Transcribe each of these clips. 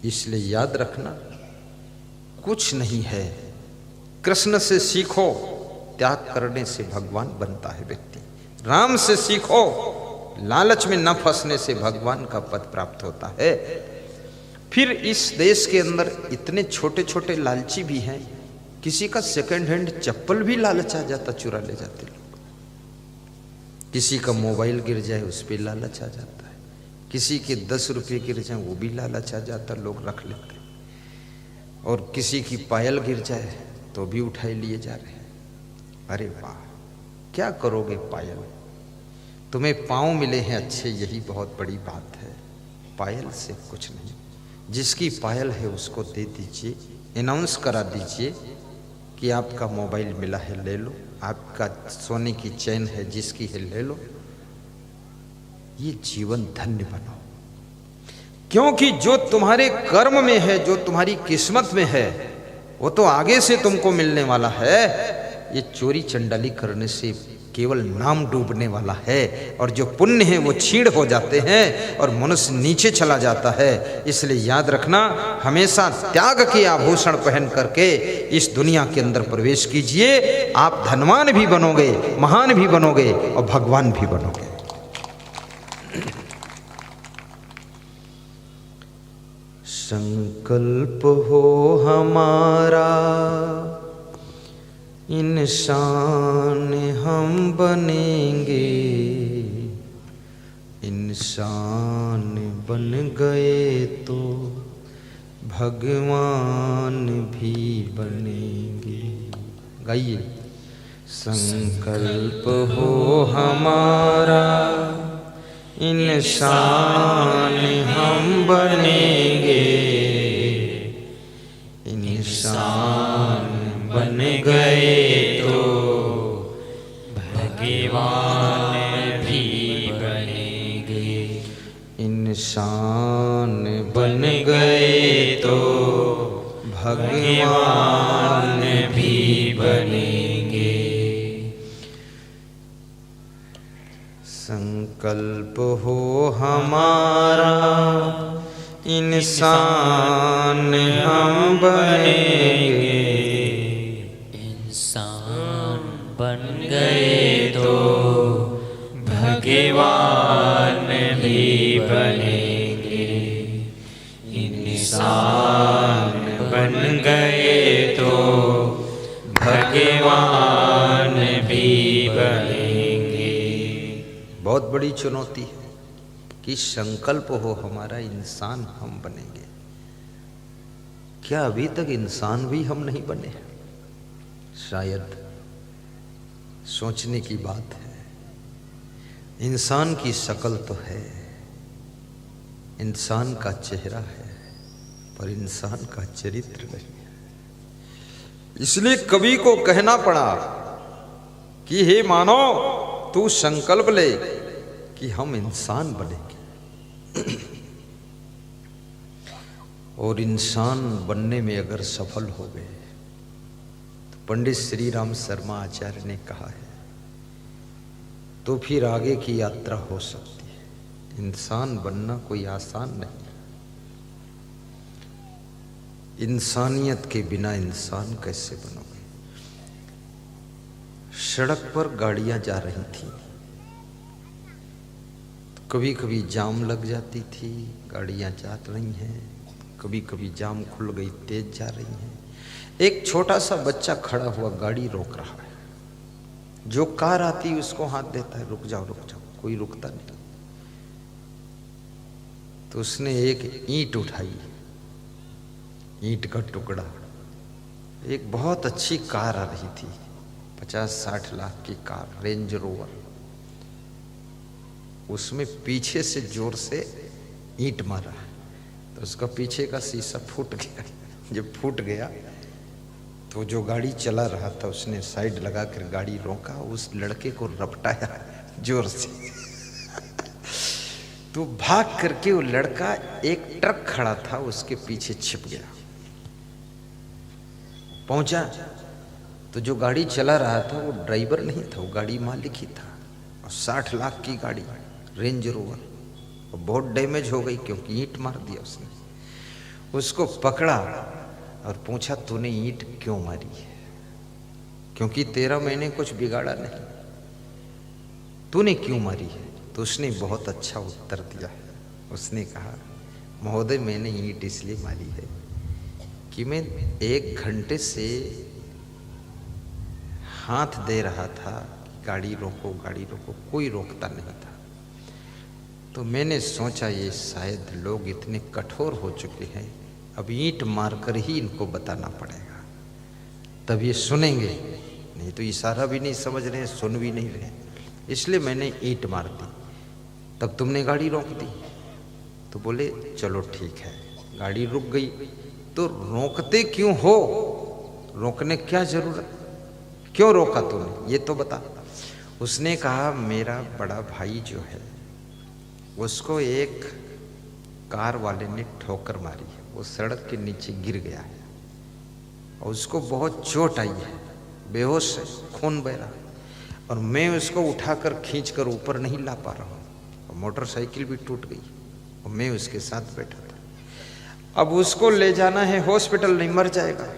इसलिए याद रखना, कुछ नहीं है। कृष्ण से सीखो, त्याग करने से भगवान बनता है व्यक्ति। राम से सीखो, लालच में न फंसने से भगवान का पद प्राप्त होता है। फिर इस देश के अंदर इतने छोटे छोटे लालची भी हैं, किसी का सेकंड हैंड चप्पल भी लालच आ जाता, चुरा ले जाते लोग। किसी का मोबाइल गिर जाए उस पर लालच आ जाता है, किसी के 10 रुपये गिर जाए वो भी लालच आ जाता, लोग रख लेते। और किसी की पायल गिर जाए तो भी उठाए लिए जा रहे हैं। अरे वाह, क्या करोगे पायल? तुम्हें पाँव मिले हैं अच्छे, यही बहुत बड़ी बात है। पायल से कुछ नहीं। जिसकी पायल है उसको दे दीजिए, अनाउंस करा दीजिए कि आपका मोबाइल मिला है, ले लो। आपका सोने की चैन है, जिसकी है ले लो। ये जीवन धन्य बनाओ, क्योंकि जो तुम्हारे कर्म में है, जो तुम्हारी किस्मत में है, वो तो आगे से तुमको मिलने वाला है। ये चोरी चंडाली करने से केवल नाम डूबने वाला है, और जो पुण्य है वो छीड़ हो जाते हैं और मनुष्य नीचे चला जाता है। इसलिए याद रखना, हमेशा त्याग के आभूषण पहन करके इस दुनिया के अंदर प्रवेश कीजिए। आप धनवान भी बनोगे, महान भी बनोगे और भगवान भी बनोगे। संकल्प हो हमारा, इंसान हम बनेंगे। इंसान बन गए तो भगवान भी बनेंगे। गाइए। संकल्प हो हमारा, इंसान हम बनेंगे। इंसान बन गए तो भगवान भी बनेंगे। इंसान बन गए तो भगवान भी बनेंगे। संकल्प हो हमारा, इंसान हम बनेंगे। इंसान बन गए तो भगवान भी बनेंगे। इंसान बन गए तो भगवान भी बनेंगे। बहुत बड़ी चुनौती है कि संकल्प हो हमारा, इंसान हम बनेंगे। क्या अभी तक इंसान भी हम नहीं बने? शायद सोचने की बात है। इंसान की शक्ल तो है, इंसान का चेहरा है, पर इंसान का चरित्र नहीं है। इसलिए कवि को कहना पड़ा कि हे मानव, तू संकल्प ले कि हम इंसान बनेंगे। और इंसान बनने में अगर सफल हो गए तो पंडित श्री राम शर्मा आचार्य ने कहा है, तो फिर आगे की यात्रा हो सकती है। इंसान बनना कोई आसान नहीं। इंसानियत के बिना इंसान कैसे बनोगे? सड़क पर गाड़ियां जा रही थी, कभी कभी जाम लग जाती थी, गाड़ियां जा रही हैं, कभी कभी जाम खुल गई, तेज जा रही हैं। एक छोटा सा बच्चा खड़ा हुआ गाड़ी रोक रहा है, जो कार आती है उसको हाथ देता है, रुक जाओ रुक जाओ, कोई रुकता नहीं। तो उसने एक ईंट उठाई, ईंट का टुकड़ा। एक बहुत अच्छी कार आ रही थी, 50-60 लाख की कार, रेंज रोवर। उसमें पीछे से जोर से ईंट मारा तो उसका पीछे का शीशा फूट गया। जब फूट गया तो जो गाड़ी चला रहा था उसने साइड लगा कर गाड़ी रोका, उस लड़के को रपटाया जोर से। तो भाग करके वो लड़का एक ट्रक खड़ा था उसके पीछे छिप गया। पहुंचा तो जो गाड़ी चला रहा था वो ड्राइवर नहीं था, वो गाड़ी मालिक ही था। और 60 लाख की गाड़ी, रेंज रोवर, और बहुत डैमेज हो गई क्योंकि ईंट मार दिया उसने। उसको पकड़ा और पूछा तूने ईंट क्यों मारी है? क्योंकि तेरा मैंने कुछ बिगाड़ा नहीं, तूने क्यों मारी है? तो उसने बहुत अच्छा उत्तर दिया है। उसने कहा महोदय मैंने ईंट इसलिए मारी है कि मैं 1 घंटे से हाथ दे रहा था गाड़ी रोको गाड़ी रोको, कोई रोकता नहीं था। तो मैंने सोचा ये शायद लोग इतने कठोर हो चुके हैं, अब ईंट मारकर ही इनको बताना पड़ेगा, तब ये सुनेंगे, नहीं तो इशारा भी नहीं समझ रहे, सुन भी नहीं रहे, इसलिए मैंने ईंट मार दी। तब तुमने गाड़ी रोक दी। तो बोले चलो ठीक है, गाड़ी रुक गई। तो रोकते क्यों हो? रोकने क्या जरूरत, क्यों रोका तूने ये तो बता। उसने कहा मेरा बड़ा भाई जो है उसको एक कार वाले ने ठोकर मारी है, वो सड़क के नीचे गिर गया है और उसको बहुत चोट आई है, बेहोश है, खून बह रहा है, और मैं उसको उठाकर खींचकर ऊपर नहीं ला पा रहा हूँ, और मोटरसाइकिल भी टूट गई और मैं उसके साथ बैठा था। अब उसको ले जाना है हॉस्पिटल, नहीं मर जाएगा,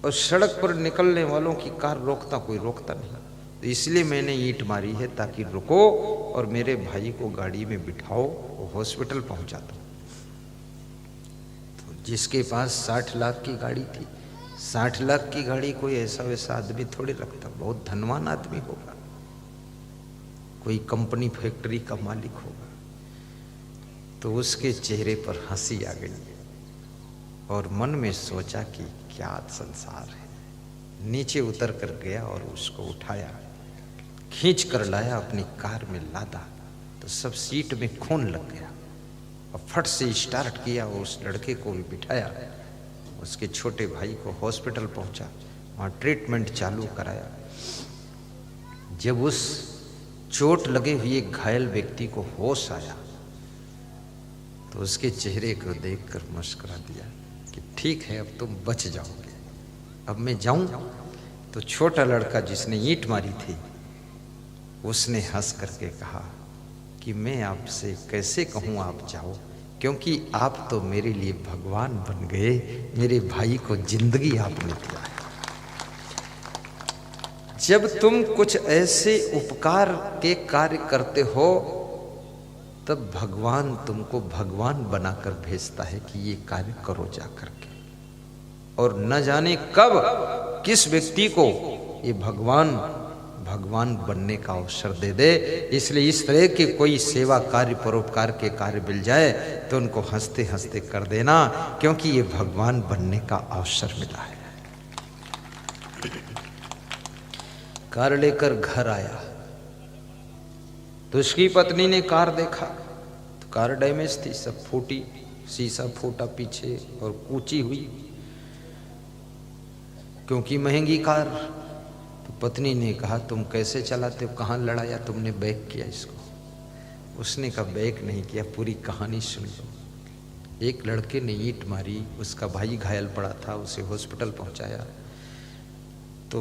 और सड़क पर निकलने वालों की कार रोकता कोई रोकता नहीं, तो इसलिए मैंने ईंट मारी है ताकि रुको और मेरे भाई को गाड़ी में बिठाओ, वो हॉस्पिटल पहुंचा दो। तो जिसके पास 60 लाख की गाड़ी थी, 60 लाख की गाड़ी कोई ऐसा वैसा आदमी थोड़ी रखता, बहुत धनवान आदमी होगा, कोई कंपनी फैक्ट्री का मालिक होगा। तो उसके चेहरे पर हंसी आ गई और मन में सोचा कि क्या संसार है। नीचे उतर कर गया और उसको उठाया, खींच कर लाया, अपनी कार में लादा, तो सब सीट में खून लग गया और फट से स्टार्ट किया, उस लड़के को भी बिठाया, उसके छोटे भाई को हॉस्पिटल पहुंचा, वहाँ ट्रीटमेंट चालू कराया। जब उस चोट लगे हुए घायल व्यक्ति को होश आया तो उसके चेहरे को देखकर मुस्कुरा दिया कि ठीक है अब तुम बच जाओगे, अब मैं जाऊं। तो छोटा लड़का जिसने ईंट मारी थी उसने हंस करके कहा कि मैं आपसे कैसे कहूं आप जाओ, क्योंकि आप तो मेरे लिए भगवान बन गए, मेरे भाई को जिंदगी आपने दिया है। जब तुम कुछ ऐसे उपकार के कार्य करते हो तब भगवान तुमको भगवान बनाकर भेजता है कि ये कार्य करो जा करके, और न जाने कब किस व्यक्ति को ये भगवान बनने का अवसर दे दे। इसलिए इस तरह के कोई सेवा कार्य परोपकार के कार्य मिल जाए तो उनको हंसते हंसते कर देना, क्योंकि ये भगवान बनने का अवसर मिला है। कार लेकर घर आया तो उसकी पत्नी ने कार देखा तो कार डैमेज थी, सब फूटी, शीशा फूटा पीछे और कूची हुई, क्योंकि महंगी कार। तो पत्नी ने कहा तुम कैसे चलाते हो, कहाँ लड़ाया तुमने, बैक किया इसको? उसने कहा बैक नहीं किया, पूरी कहानी सुन लो। एक लड़के ने ईंट मारी, उसका भाई घायल पड़ा था, उसे हॉस्पिटल पहुंचाया। तो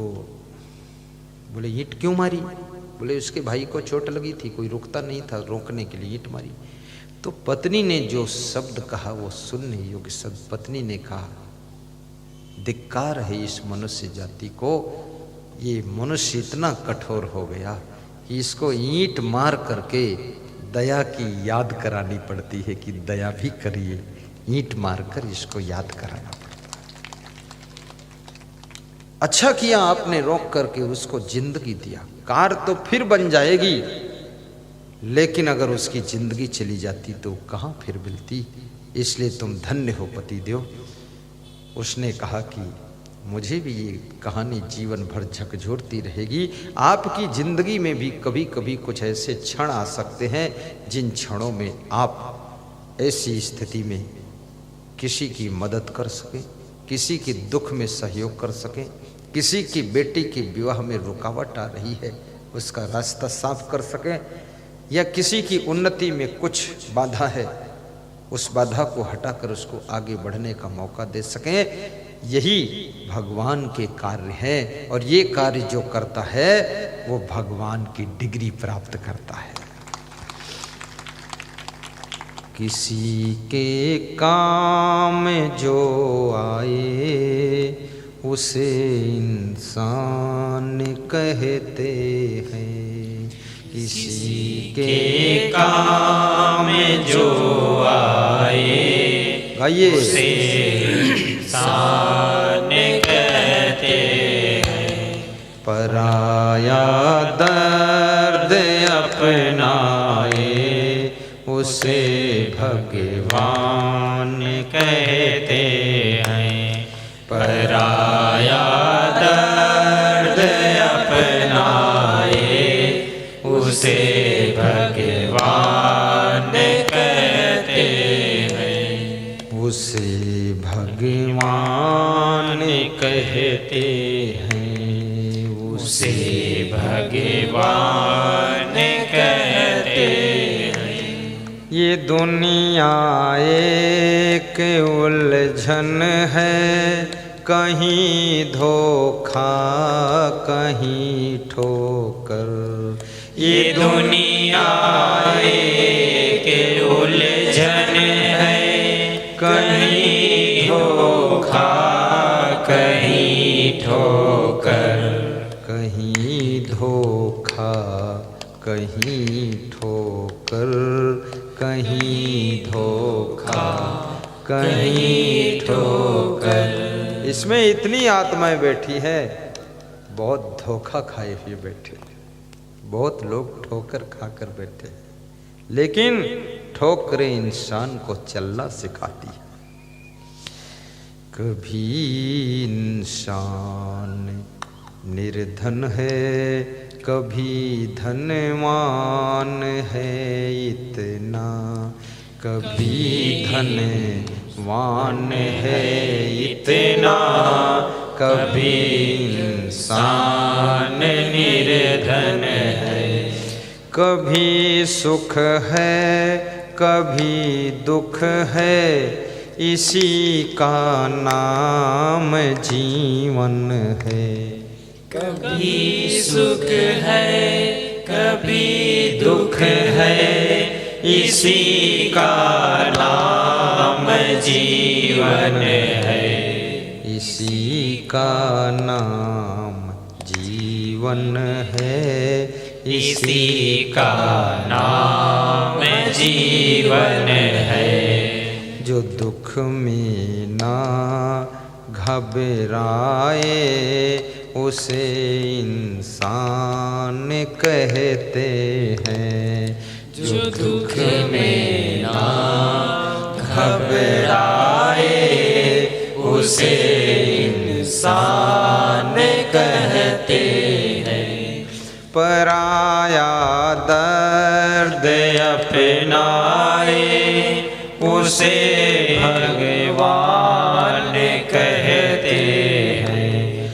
बोले ईंट क्यों मारी? बोले उसके भाई को चोट लगी थी, कोई रुकता नहीं था, रोकने के लिए ईंट मारी। तो पत्नी ने जो शब्द कहा वो सुनने योग्य शब्द, पत्नी ने कहा धिक्कार है इस मनुष्य जाति को, ये मनुष्य इतना कठोर हो गया कि इसको ईंट मार करके दया की याद करानी पड़ती है कि दया भी करिए, ईंट मारकर इसको याद कराना पड़ता। अच्छा किया आपने रोक करके उसको जिंदगी दिया, कार तो फिर बन जाएगी, लेकिन अगर उसकी जिंदगी चली जाती तो कहाँ फिर मिलती। इसलिए तुम धन्य हो पति देव। उसने कहा कि मुझे भी ये कहानी जीवन भर झकझोरती रहेगी। आपकी जिंदगी में भी कभी कभी कुछ ऐसे क्षण आ सकते हैं जिन क्षणों में आप ऐसी स्थिति में किसी की मदद कर सकें, किसी के दुख में सहयोग कर सकें, किसी की बेटी के विवाह में रुकावट आ रही है उसका रास्ता साफ कर सकें, या किसी की उन्नति में कुछ बाधा है उस बाधा को हटाकर उसको आगे बढ़ने का मौका दे सकें। यही भगवान के कार्य हैं, और ये कार्य जो करता है वो भगवान की डिग्री प्राप्त करता है। किसी के काम जो आए उसे इंसान कहते हैं। किसी के काम जो आए गाइए उसे इंसान कहते हैं। पराया दर्द अपनाए उसे भगवान कहते हैं। पराया दर्द अपनाए उसे भगवान कहते हैं। उसे भगवान कहते हैं। उसे भगवान कहते हैं। ये दुनिया एक उलझन है, कहीं धोखा कहीं ठोकर। ये दुनिया एक उलझन है, कहीं धोखा कहीं ठोकर। कहीं धोखा कहीं ठोकर, कहीं धोखा कहीं ठोकर। इसमें इतनी आत्माएं बैठी है, बहुत धोखा खाए हुए बैठे, बहुत लोग ठोकर खाकर बैठे, लेकिन ठोकरें इंसान को चलना सिखाती है। कभी इंसान निर्धन है, कभी धनवान है इतना, कभी धनवान है इतना, कभी इंसान निर्धन है। कभी सुख है कभी दुख है, इसी का नाम जीवन है। कभी सुख है कभी दुख है, इसी का नाम जीवन है। इसी का नाम जीवन है। इसी का नाम जीवन है। जो दुख में ना घबराए उसे इंसान कहते हैं। जो दुख में ना घबराए उसे इंसान कहते हैं। पराया दर्द अपनाए उसे भगवान